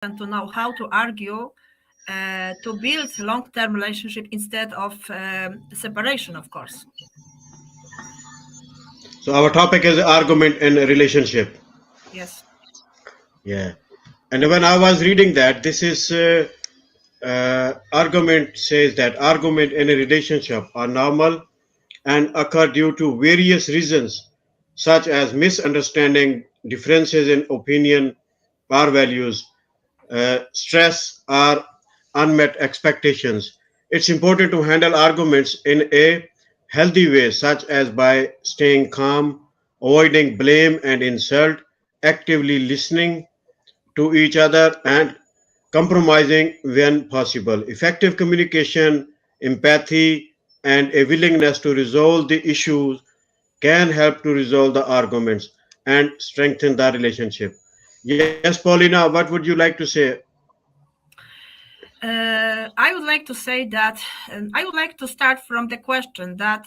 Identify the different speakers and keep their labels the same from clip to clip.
Speaker 1: to know how to argue to build long-term relationship instead of separation, of course.
Speaker 2: So our topic is argument in a relationship.
Speaker 1: Yes.
Speaker 2: Yeah. And when I was reading that, this is argument says that argument in a relationship are normal and occur due to various reasons, such as misunderstanding, differences in opinion or values, stress, or unmet expectations. It's important to handle arguments in a healthy way, such as by staying calm, avoiding blame and insult, actively listening to each other, and compromising when possible. Effective communication, empathy, and a willingness to resolve the issues can help to resolve the arguments and strengthen the relationship. Yes, Paulina, what would you like to say?
Speaker 1: I would like to say that I would like to start from the question that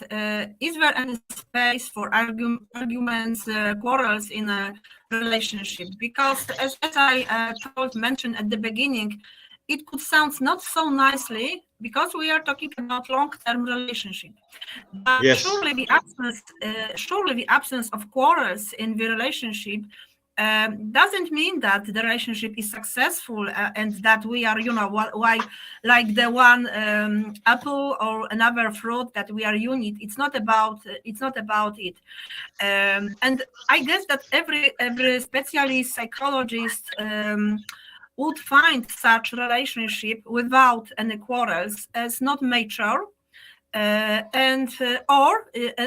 Speaker 1: is there any space for arguments, quarrels in a relationship? Because as I mentioned at the beginning, it could sound not so nicely because we are talking about long-term relationship. But
Speaker 2: Yes,
Speaker 1: surely the absence of quarrels in the relationship doesn't mean that the relationship is successful and that we are, why like the one apple or another fruit that we are unit. It's not about it. And I guess that every specialist psychologist would find such relationship without any quarrels as not mature.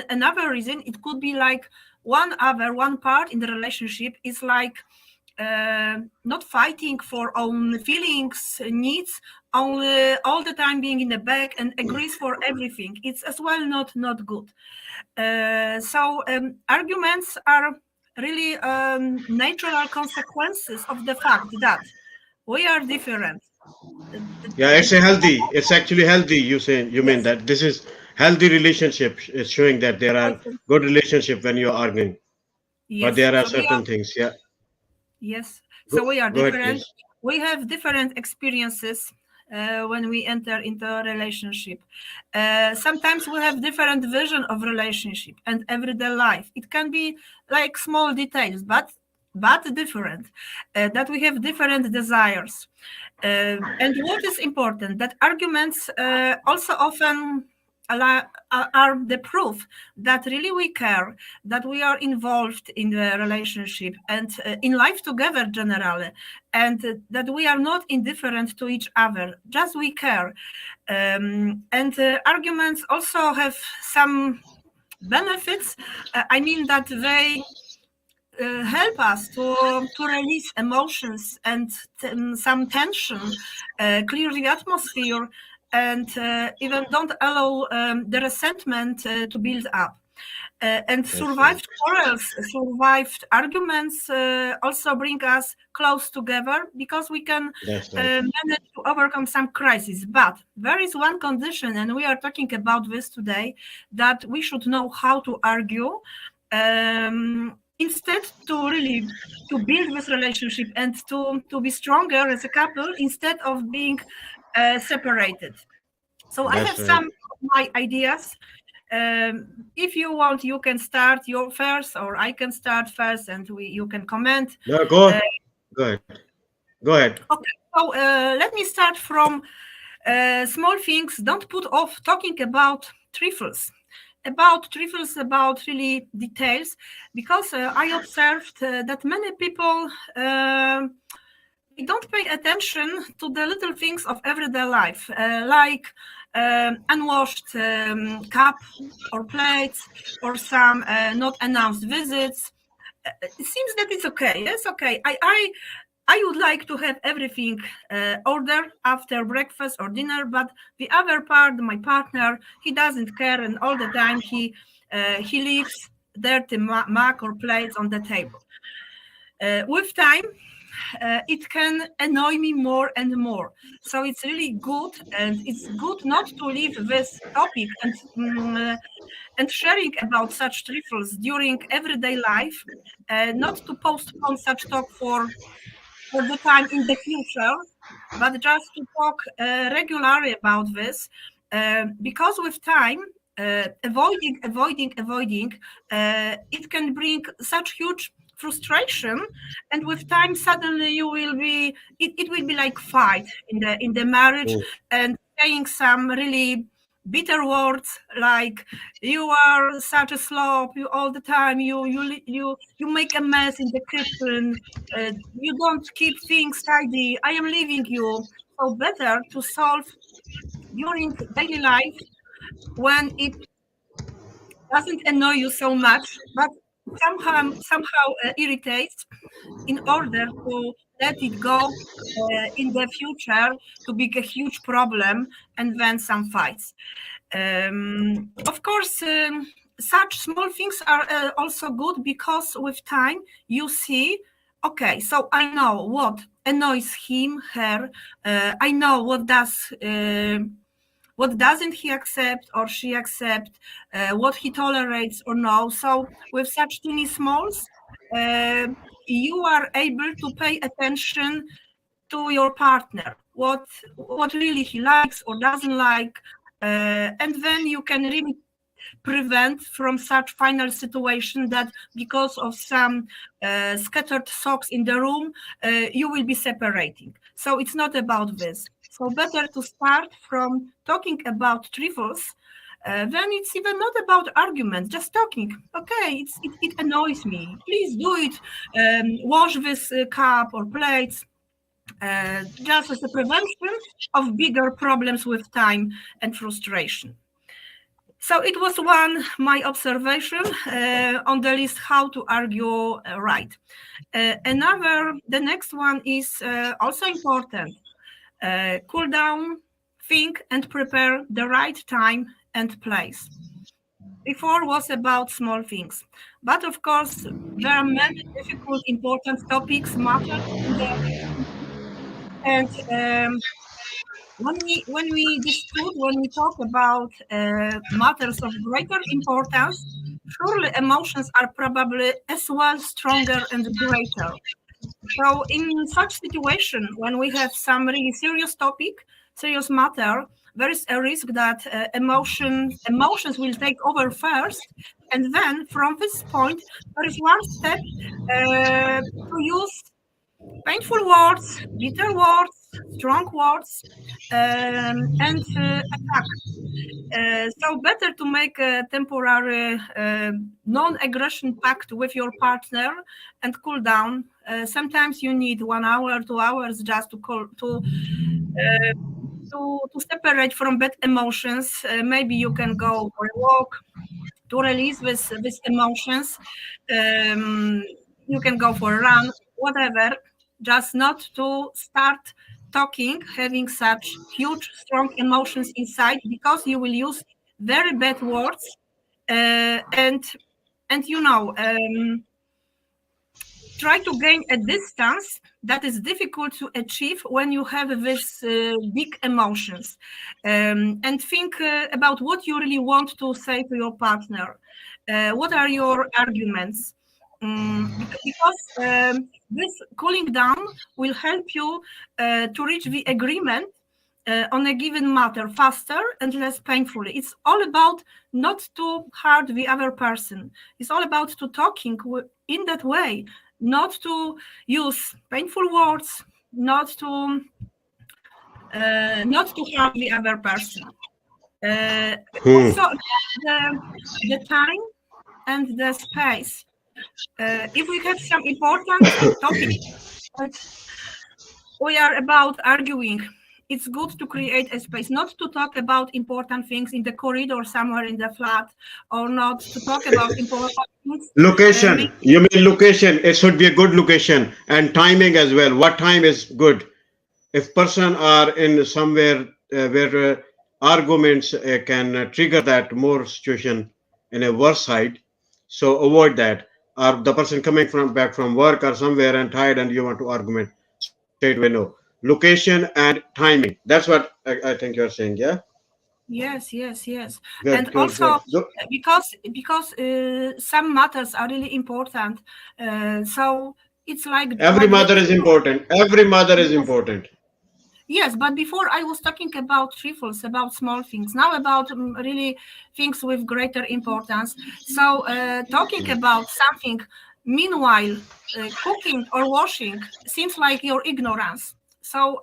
Speaker 1: Another reason, it could be like one part in the relationship is like not fighting for own feelings, needs, only all the time being in the back and agrees for everything. It's as well not good. Arguments are really natural consequences of the fact that we are different.
Speaker 2: yeah, it's a healthy. It's actually healthy. You mean
Speaker 1: Yes,
Speaker 2: that this is healthy relationship. It's showing that there are
Speaker 1: yes,
Speaker 2: good relationship when you're arguing, but
Speaker 1: yes.
Speaker 2: there are
Speaker 1: So we are
Speaker 2: certain things. Yeah,
Speaker 1: Yes.
Speaker 2: go
Speaker 1: So we are
Speaker 2: go ahead,
Speaker 1: different.
Speaker 2: please.
Speaker 1: We have different experiences when we enter into a relationship. Sometimes we have different vision of relationship and everyday life. It can be like small details, but different. That we have different desires. And what is important that arguments also often are the proof that really we care, that we are involved in the relationship and in life together generally, and that we are not indifferent to each other, just we care. And arguments also have some benefits. I mean that they help us to release emotions and some tension, clear the atmosphere, and even don't allow the resentment to build up. And
Speaker 2: That's right.
Speaker 1: survived quarrels, survived arguments also bring us close together because we can
Speaker 2: That's right.
Speaker 1: manage to overcome some crisis. But there is one condition, and we are talking about this today, that we should know how to argue. Instead to really to build this relationship and to be stronger as a couple instead of being separated. So I have
Speaker 2: That's right.
Speaker 1: some of my ideas. If you want, you can start your first, or I can start first, and you can comment.
Speaker 2: No,
Speaker 1: Uh,
Speaker 2: go ahead. Go ahead.
Speaker 1: okay, so let me start from small things. Don't put off talking about trifles, about really details, because I observed that many people they don't pay attention to the little things of everyday life, like unwashed cup or plates, or some not announced visits. It seems that it's okay. Yes, okay. I would like to have everything ordered after breakfast or dinner, but the other part, my partner, he doesn't care, and all the time he leaves dirty mug or plates on the table. With time, it can annoy me more and more. So it's really good, and it's good not to leave this topic and sharing about such trifles during everyday life, not to postpone such talk for all the time in the future, but just to talk regularly about this, because with time, avoiding, it can bring such huge frustration, and with time, suddenly you will be, it will be like fight in the marriage, and saying some really bitter words like you are such a slob, you all the time you make a mess in the kitchen, you don't keep things tidy, I am leaving you. So better to solve during daily life when it doesn't annoy you so much, but somehow irritates, in order to let it go in the future to be a huge problem and then some fights. Of course, such small things are also good because with time you see, okay, so I know what annoys him, her, I know what doesn't he accept or she accept, what he tolerates or no. So with such teeny smalls, uh, you are able to pay attention to your partner, what really he likes or doesn't like, and then you can really prevent from such final situation that because of some scattered socks in the room, you will be separating. So it's not about this. So better to start from talking about trifles. Then it's even not about arguments, just talking. Okay, it annoys me. Please do it. Wash this cup or plates. Just as a prevention of bigger problems with time and frustration. So it was one my observation on the list how to argue right. The next one is also important. Cool down, think and prepare the right time and place. Before was about small things, but of course there are many difficult, important topics matter in the relationship, and when we talk about matters of greater importance, surely emotions are probably as well stronger and greater. So in such situation, when we have some really serious topic, serious matter, there is a risk that emotions will take over first, and then from this point, there is one step to use painful words, bitter words, strong words, and attack. So better to make a temporary non-aggression pact with your partner and cool down. Sometimes you need 1 hour, 2 hours just to separate from bad emotions. Maybe you can go for a walk to release these emotions. Um, you can go for a run, whatever, just not to start talking, having such huge, strong emotions inside, because you will use very bad words, and try to gain a distance that is difficult to achieve when you have these big emotions, and think about what you really want to say to your partner. What are your arguments? Because this cooling down will help you to reach the agreement on a given matter faster and less painfully. It's all about not to hurt the other person. It's all about to talking in that way, not to use painful words, not to harm the other person. Also, the time and the space. If we have some important topic that we are about arguing, it's good to create a space, not to talk about important things in the corridor somewhere in the flat, or not to talk about important things.
Speaker 2: Location. You mean location? It should be a good location and timing as well. What time is good? If person are in somewhere where arguments can trigger that more situation in a worse side, so avoid that. Or the person coming from back from work or somewhere and tired and you want to argument straight away, no. Location and timing. That's what I think you're saying, yeah.
Speaker 1: Yes.
Speaker 2: Good,
Speaker 1: And
Speaker 2: good,
Speaker 1: also
Speaker 2: good.
Speaker 1: because some matters are really important. So It's like
Speaker 2: Every
Speaker 1: the
Speaker 2: mother is important. Every mother is
Speaker 1: yes.
Speaker 2: important.
Speaker 1: Yes, but before I was talking about trifles, about small things. Now about really things with greater importance. So talking about something, meanwhile, cooking or washing seems like your ignorance. So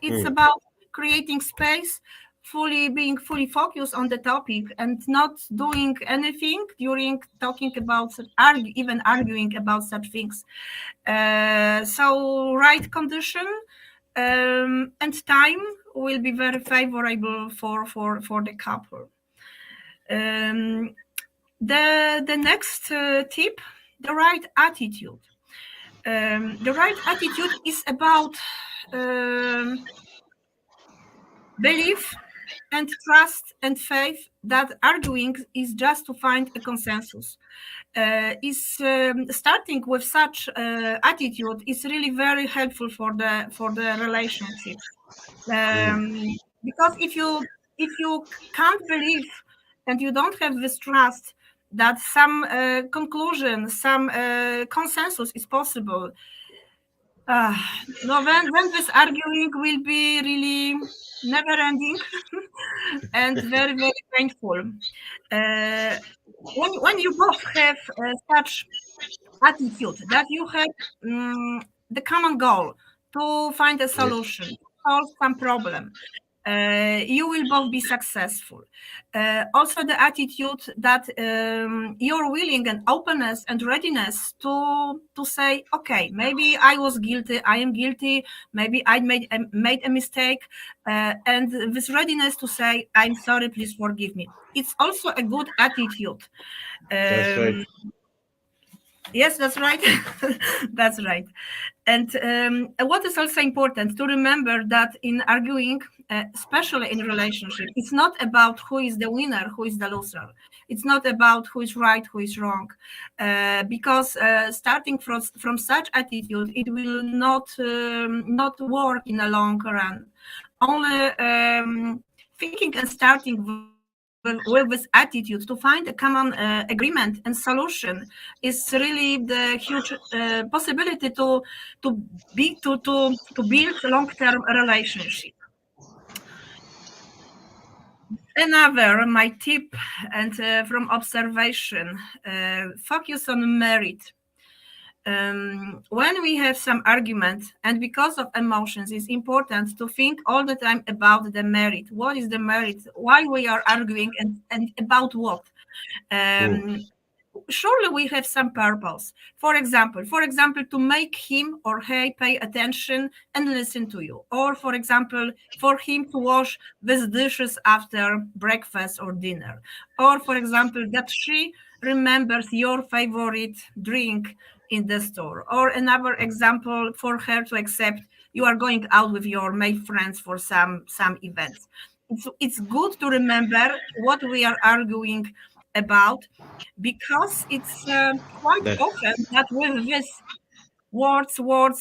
Speaker 1: it's
Speaker 2: Hmm.
Speaker 1: about creating space, fully being fully focused on the topic and not doing anything during talking about even arguing about such things. So right condition and time will be very favorable for the couple. Um, the next tip, the right attitude. The right attitude is about um, belief and trust and faith that arguing is just to find a consensus. Is starting with such attitude is really very helpful for the relationship.
Speaker 2: Hmm.
Speaker 1: Because if you can't believe and you don't have this trust that some conclusion, some consensus is possible, uh, no, then this arguing will be really never ending and very very painful. Uh, when you both have such attitude that you have the common goal to find a
Speaker 2: Yes.
Speaker 1: solution, to solve some problem, you will both be successful. Also, the attitude that you're willing and openness and readiness to say, okay, maybe I was guilty, I am guilty, maybe I made a mistake, and this readiness to say, I'm sorry, please forgive me. It's also a good attitude.
Speaker 2: That's right.
Speaker 1: Um, Yes, that's right. That's right. And what is also important to remember that in arguing, especially in relationship, it's not about who is the winner, who is the loser. It's not about who is right, who is wrong, because starting from such attitude, it will not work in a long run. Only thinking and starting with this attitude to find a common agreement and solution is really the huge possibility to build long-term relationship. Another my tip and from observation, focus on merit. When we have some argument and because of emotions, it's important to think all the time about the merit. What is the merit? Why we are arguing and about what?
Speaker 2: Hmm.
Speaker 1: Um, Surely we have some purpose. For example, to make him or her pay attention and listen to you, or for example, for him to wash these dishes after breakfast or dinner, or for example, that she remembers your favorite drink in the store, or another example, for her to accept you are going out with your male friends for some events. It's good to remember what we are arguing about, because it's quite
Speaker 2: That.
Speaker 1: often that with this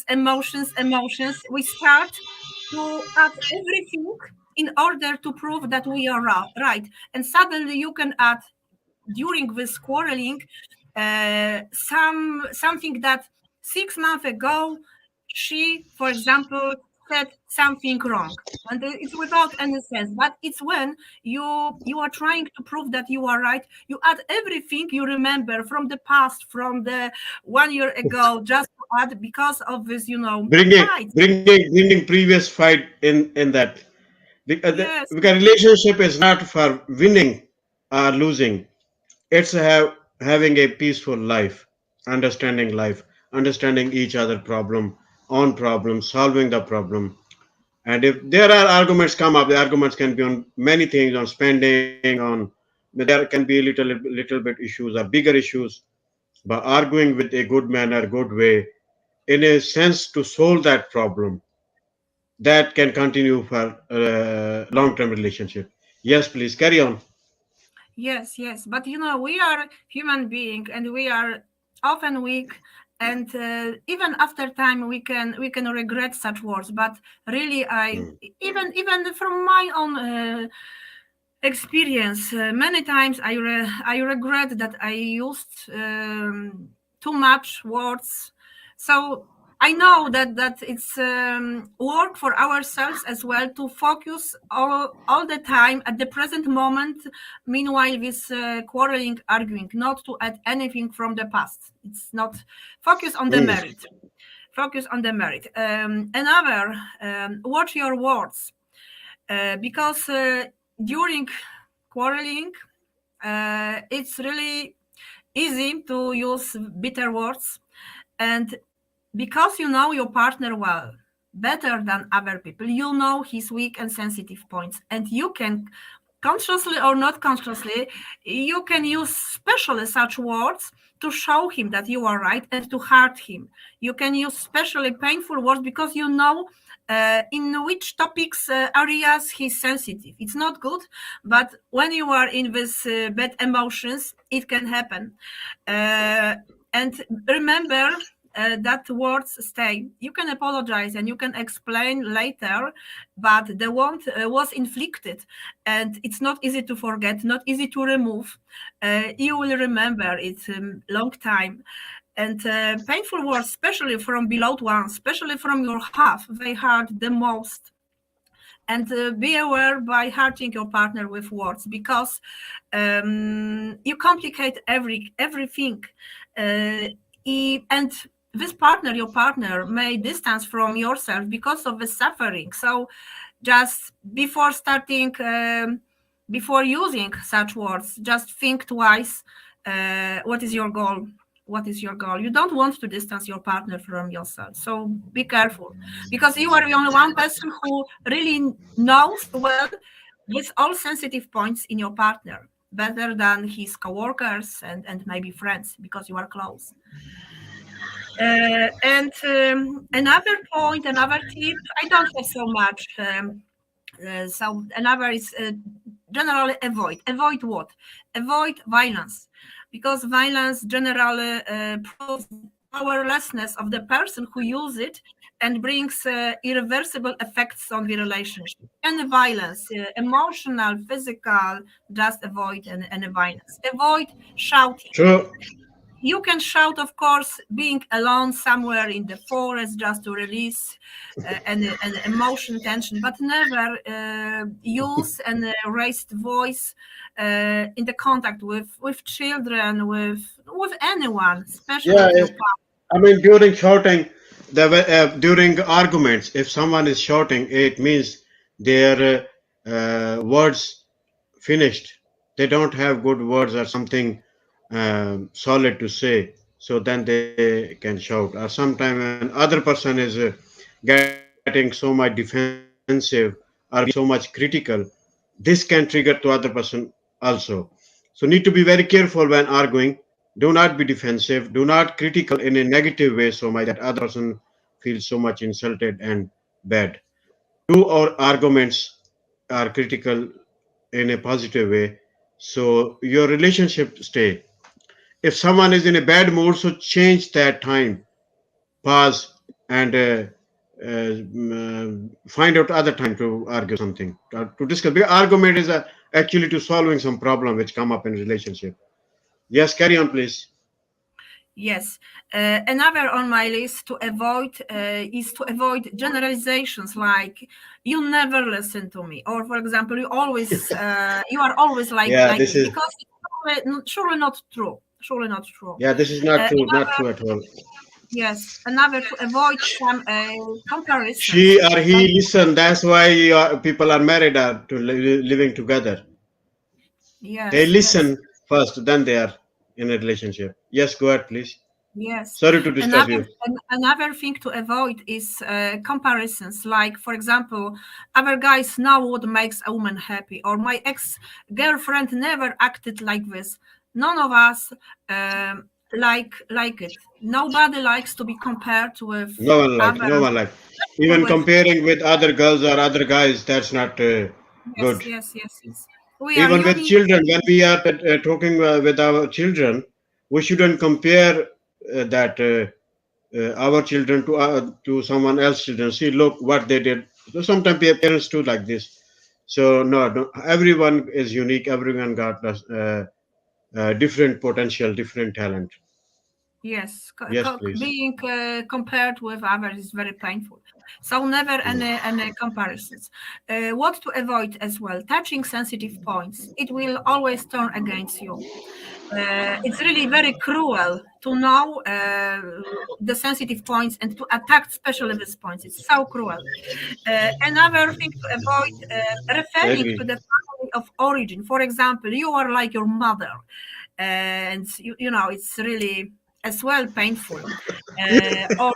Speaker 1: emotions, we start to add everything in order to prove that we are right. And suddenly you can add during this quarreling something that 6 months ago she, for example, said something wrong, and it's without any sense. But it's when you are trying to prove that you are right, you add everything you remember from the past, from the 1 year ago, just to add because of this,
Speaker 2: Bringing,
Speaker 1: fight.
Speaker 2: bringing previous fight in that.
Speaker 1: Yes,
Speaker 2: Because relationship is not for winning or losing. It's having a peaceful life, understanding each other problem, solving the problem. And if there are arguments come up, the arguments can be on many things, on spending, on there can be little bit issues or bigger issues. But arguing with a good manner, good way, in a sense to solve that problem, that can continue for long-term relationship. Yes, please carry on.
Speaker 1: yes. But we are human being, and we are often weak. And even after time, we can regret such words. But really, I
Speaker 2: Hmm.
Speaker 1: even from my own experience, many times I regret that I used too much words So I know that it's work for ourselves as well to focus all the time at the present moment. Meanwhile, this quarreling, arguing, not to add anything from the past. It's not focus on the
Speaker 2: Hmm.
Speaker 1: merit. Focus on the merit. Another, watch your words, because during quarreling, it's really easy to use bitter words, and because you know your partner well, better than other people, you know his weak and sensitive points, and you can, consciously or not consciously, you can use specially such words to show him that you are right and to hurt him. You can use specially painful words because you know in which topics areas he's sensitive. It's not good, but when you are in this bad emotions, it can happen. uh, and remember that words stay. You can apologize and you can explain later, but the wound was inflicted, and it's not easy to forget, not easy to remove. You will remember it long time. And painful words, especially from beloved ones, especially from your half, they hurt the most. And be aware by hurting your partner with words, because you complicate everything. And this partner, your partner, may distance from yourself because of the suffering. So just before starting, before using such words, just think twice. What is your goal? What is your goal? You don't want to distance your partner from yourself, so be careful, because you are the only one person who really knows well with all sensitive points in your partner, better than his coworkers and maybe friends, because you are close. And another point, another tip, I don't have so much. So another is generally avoid what? Avoid violence, because violence generally proves powerlessness of the person who uses it and brings irreversible effects on the relationship. Any violence, emotional, physical, just avoid any violence. Avoid shouting.
Speaker 2: True.
Speaker 1: You can shout, of course, being alone somewhere in the forest, just to release an emotion, tension, but never use an raised voice in the contact with children, with anyone, especially
Speaker 2: Yeah,
Speaker 1: with your partner.
Speaker 2: I mean, during shouting, during arguments, if someone is shouting, it means their words finished. They don't have good words or something solid to say. So then they can shout. Or sometimes when other person is getting so much defensive or being so much critical, this can trigger to other person also. So need to be very careful when arguing. Do not be defensive. Do not critical in a negative way so much that other person feels so much insulted and bad. Do our arguments are critical in a positive way, so your relationship stay. If someone is in a bad mood, so change that time, pause, and find out other time to argue something, to discuss. Because argument is actually to solving some problem which come up in relationship. Yes, carry on, please.
Speaker 1: Yes. Another on my list to avoid is to avoid generalizations like "you never listen to me," or, for example, you are always
Speaker 2: Yeah,
Speaker 1: like
Speaker 2: this
Speaker 1: this,
Speaker 2: is
Speaker 1: because it's surely not true. Surely not true.
Speaker 2: yeah, this is not true, not
Speaker 1: Another,
Speaker 2: true at all.
Speaker 1: yes, another to avoid some comparisons.
Speaker 2: She or
Speaker 1: Like,
Speaker 2: he listen. That's why people are married to living together. They
Speaker 1: yes, yes,
Speaker 2: listen first, then they are in a relationship. Yes, go ahead, please.
Speaker 1: yes.
Speaker 2: Sorry to disturb you.
Speaker 1: Another thing to avoid is comparisons. Like, for example, other guys know what makes a woman happy, or my ex girlfriend never acted like this. None of us like it. Nobody likes to be compared with
Speaker 2: No one like,
Speaker 1: other,
Speaker 2: no one like. Even
Speaker 1: with,
Speaker 2: comparing with other girls or other guys, that's not
Speaker 1: yes,
Speaker 2: good.
Speaker 1: yes, yes, yes. We are
Speaker 2: Even with
Speaker 1: unique.
Speaker 2: children, when we are talking with our children, we shouldn't compare that our children to someone else's children. See, look what they did. So sometimes parents do like this. So no, no, everyone is unique. Everyone got different potential, different talent.
Speaker 1: Yes,
Speaker 2: Yes, please.
Speaker 1: being compared with others is very painful. So never any comparisons. What to avoid as well? Touching sensitive points. It will always turn against you. It's really very cruel to know the sensitive points and to attack especially these points. It's so cruel. Another thing to avoid, referring to
Speaker 2: Agree.
Speaker 1: the family of origin. For example, you are like your mother, and you know it's really as well painful, or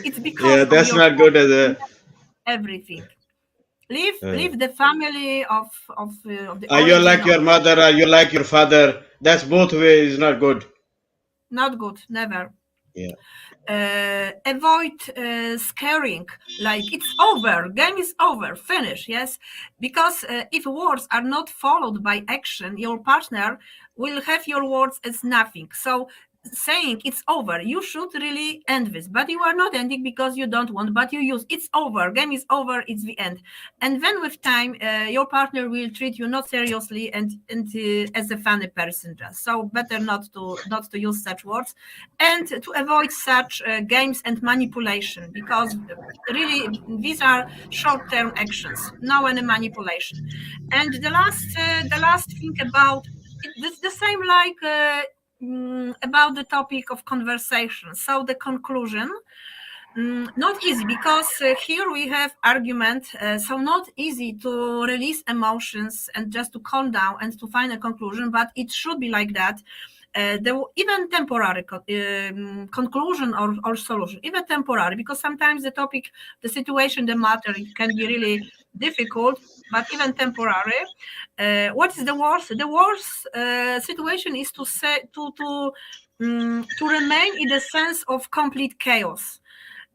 Speaker 1: it's because
Speaker 2: Yeah,
Speaker 1: of
Speaker 2: that's
Speaker 1: your
Speaker 2: not good as a.
Speaker 1: everything. Leave
Speaker 2: Uh,
Speaker 1: the family of the
Speaker 2: you're
Speaker 1: origin
Speaker 2: like
Speaker 1: of
Speaker 2: your mother, or you like your father. That's both ways is not good.
Speaker 1: not good, never.
Speaker 2: Yeah.
Speaker 1: Avoid scaring like it's over, game is over, finish, yes, because if words are not followed by action, your partner will have your words as nothing. So saying it's over, you should really end this, but you are not ending because you don't want, but you use it's over, game is over, it's the end. And then with time your partner will treat you not seriously and as a funny person, just so better not to use such words and to avoid such games and manipulation, because really these are short-term actions, no any manipulation. And the last thing about it, the same like about the topic of conversation. So the conclusion, not easy because here we have argument, so not easy to release emotions and just to calm down and to find a conclusion, but it should be like that. Even temporary conclusion or solution, even temporary, because sometimes the topic, the situation, the matter, it can be really difficult, but even temporary. What is the worst? The worst situation is to say to remain in the sense of complete chaos.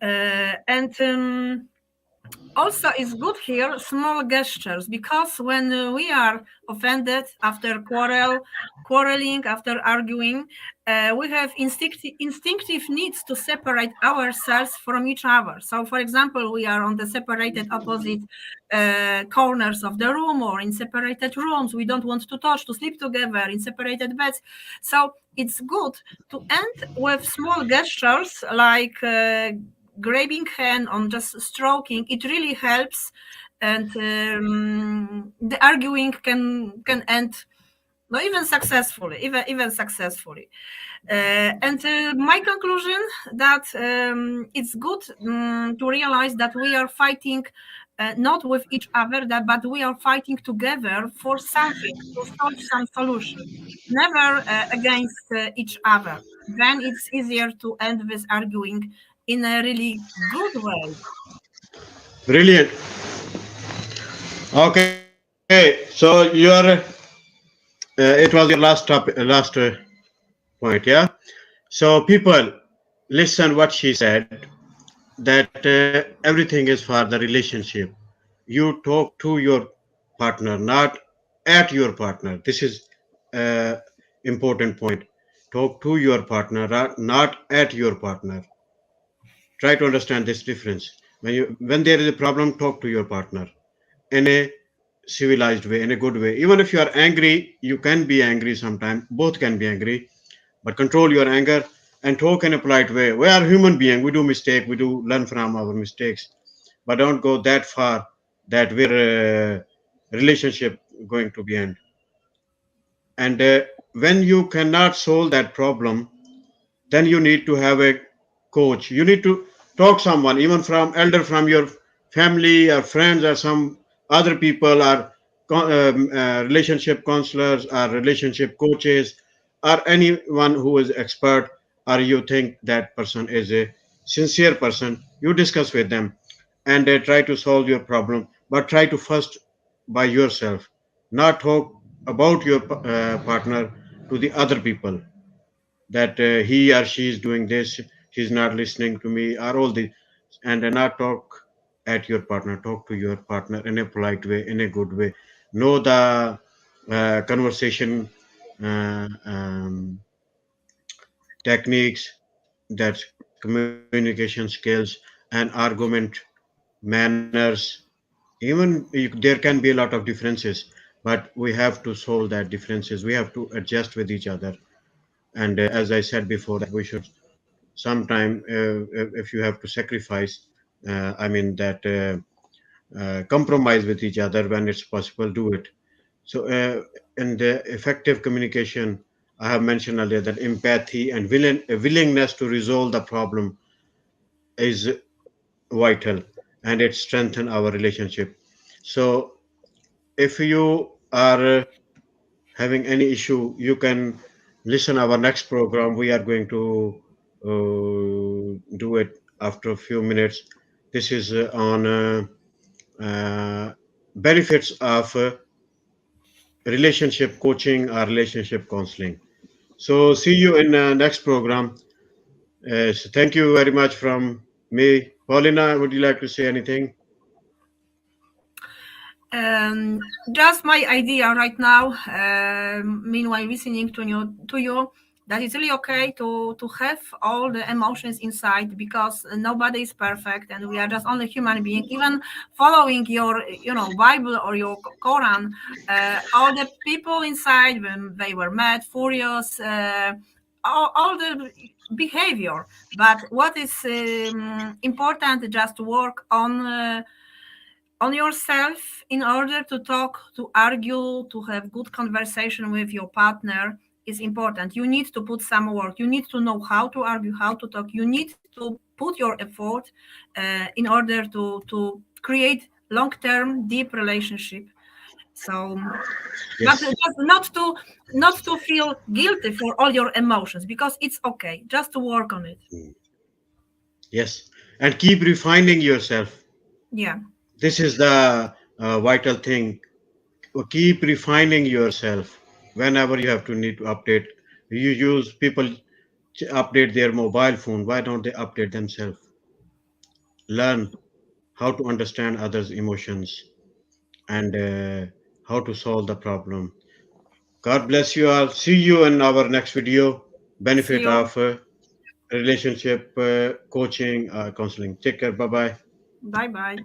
Speaker 1: And also it's good here small gestures, because when we are offended after quarreling, after arguing, we have instinctive needs to separate ourselves from each other. So for example, we are on the separated opposite corners of the room, or in separated rooms, we don't want to touch, to sleep together in separated beds. So it's good to end with small gestures like grabbing hand on just stroking. It really helps, and the arguing can end, not even successfully, even successfully. And my conclusion that it's good to realize that we are fighting not with each other, but we are fighting together for something, to solve some solution, never against each other. Then it's easier to end this arguing in a really good way.
Speaker 2: Brilliant. Okay, so it was your last topic, last point, yeah. So people, listen what she said. That everything is for the relationship. You talk to your partner, not at your partner. This is uh, important point. Talk to your partner, not at your partner. Try to understand this difference. When there is a problem, talk to your partner in a civilized way, in a good way. Even if you are angry, you can be angry sometimes. Both can be angry, but control your anger and talk in a polite way. We are human beings. We do mistake. We do learn from our mistakes, but don't go that far that we're relationship going to be end. And when you cannot solve that problem, then you need to have a coach. You need to talk someone, even from elder from your family or friends or some other people, or relationship counselors or relationship coaches, or anyone who is expert, or you think that person is a sincere person. You discuss with them and try to solve your problem, but try to first by yourself, not talk about your partner to the other people, that he or she is doing this, she's not listening to me, or all this. And not talk at your partner, talk to your partner in a polite way, in a good way. Know the conversation techniques, that's communication skills and argument manners. Even there can be a lot of differences, but we have to solve that differences. We have to adjust with each other. And as I said before, that we should sometime, if you have to sacrifice, I mean that compromise with each other when it's possible, do it. So, in the effective communication, I have mentioned earlier that empathy and willingness to resolve the problem is vital, and it strengthens our relationship. So, if you are having any issue, you can listen our next program. We are going to do it after a few minutes. This is on benefits of relationship coaching or relationship counseling. So see you in next program. So thank you very much from me. Paulina, would you like to say anything?
Speaker 1: Just my idea right now. Meanwhile, listening to you, that it's really okay to have all the emotions inside, because nobody is perfect and we are just only human being. Even following your Bible or your Quran, all the people inside, when they were mad, furious, all the behavior. But what is important, just to work on yourself in order to talk, to argue, to have good conversation with your partner is important. You need to put some work. You need to know how to argue, how to talk. You need to put your effort in order to create long-term, deep relationship. So, but
Speaker 2: Yes.
Speaker 1: just not to feel guilty for all your emotions, because it's okay. Just to work on it.
Speaker 2: Yes. And keep refining yourself.
Speaker 1: Yeah.
Speaker 2: This is the vital thing. Keep refining yourself. Whenever you have to need to update, you use people update their mobile phone. Why don't they update themselves? Learn how to understand others' emotions and how to solve the problem. God bless you all. See you in our next video.
Speaker 1: See
Speaker 2: Benefit
Speaker 1: you.
Speaker 2: of relationship coaching, counseling. Take care. Bye bye.
Speaker 1: Bye bye.